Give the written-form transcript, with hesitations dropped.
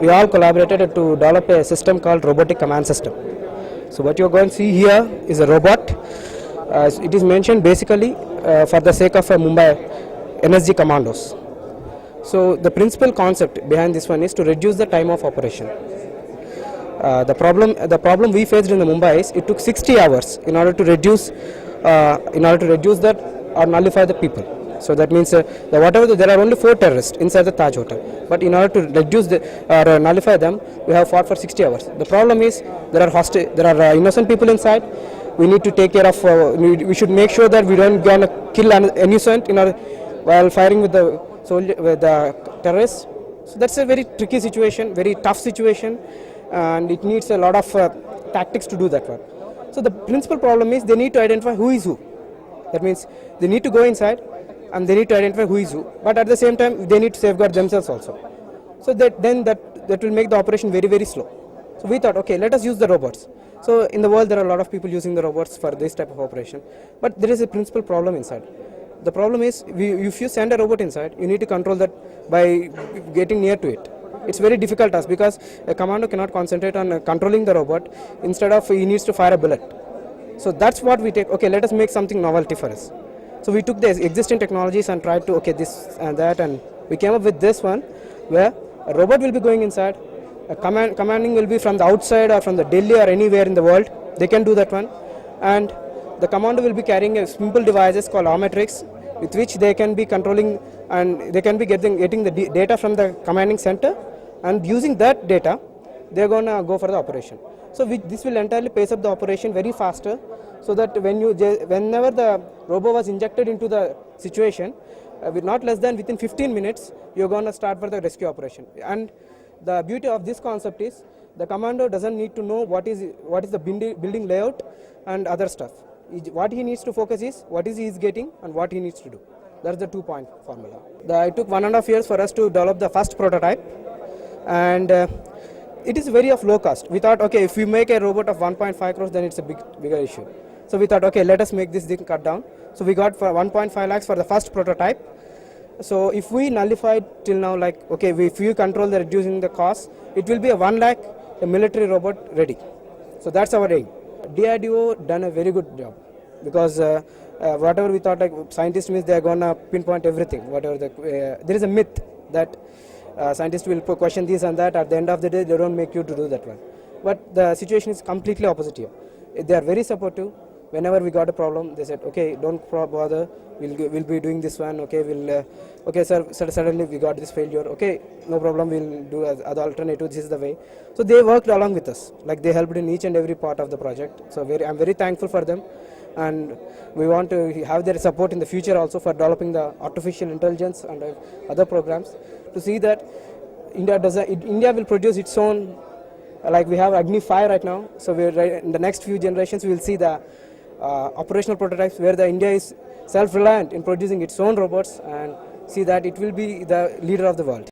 we all collaborated to develop a system called robotic command system. So what you are going to see here is a robot. It is mentioned basically for the sake of Mumbai NSG commandos. So the principal concept behind this one is to reduce the time of operation. The problem we faced in the Mumbai is it took 60 hours in order to reduce that or nullify the people. So that means there are only 4 terrorists inside the Taj Hotel. But in order to reduce or nullify them, we have fought for 60 hours. The problem is there are innocent people inside. We need to take care of. We should make sure that we don't gonna kill an innocent while firing with the terrorists. So that's a very tricky situation, very tough situation, and it needs a lot of tactics to do that one. So the principal problem is they need to identify who is who. That means they need to go inside and they need to identify who is who. But at the same time, they need to safeguard themselves also. So that will make the operation very, very slow. So we thought, okay, let us use the robots. So in the world, there are a lot of people using the robots for this type of operation. But there is a principal problem inside. The problem is, if you send a robot inside, you need to control that by getting near to it. It's very difficult task because a commando cannot concentrate on controlling the robot. Instead of, he needs to fire a bullet. So that's what we take. Okay, let us make something novelty for us. So we took the existing technologies and tried to, okay, this and that, and we came up with this one where a robot will be going inside, commanding will be from the outside or from the Delhi or anywhere in the world. They can do that one. And the commando will be carrying a simple devices called Ometrics, with which they can be controlling and they can be getting the data from the commanding center, and using that data, they're going to go for the operation. So this will entirely pace up the operation very faster, so that whenever the robo was injected into the situation, with not less than within 15 minutes, you're going to start for the rescue operation. And the beauty of this concept is the commando doesn't need to know what is the building layout and other stuff. What he needs to focus is what he is getting and what he needs to do. That's the 2-point formula. It took 1.5 years for us to develop the first prototype, and it is very of low cost. We thought, okay, if we make a robot of 1.5 crores, then it's a bigger issue. So we thought, okay, let us make this thing cut down. So we got for 1.5 lakhs for the first prototype. So if we nullified till now, like, okay, if you control the reducing the cost, it will be a 1 lakh a military robot ready. So that's our aim. DRDO done a very good job, because whatever we thought, like scientists means they are gonna pinpoint everything. Whatever there is a myth that scientists will question this and that. At the end of the day, they don't make you to do that one. But the situation is completely opposite here. They are very supportive. Whenever we got a problem, they said, okay, don't bother, we'll be doing this one, okay, okay sir, suddenly we got this failure, okay, no problem, we'll do other alternative, this is the way. So they worked along with us, like they helped in each and every part of the project. So I'm very thankful for them, and we want to have their support in the future also for developing the artificial intelligence and other programs, to see that India will produce its own, like we have Agni 5 right now. So in the next few generations, we will see the operational prototypes where India is self-reliant in producing its own robots, and see that it will be the leader of the world.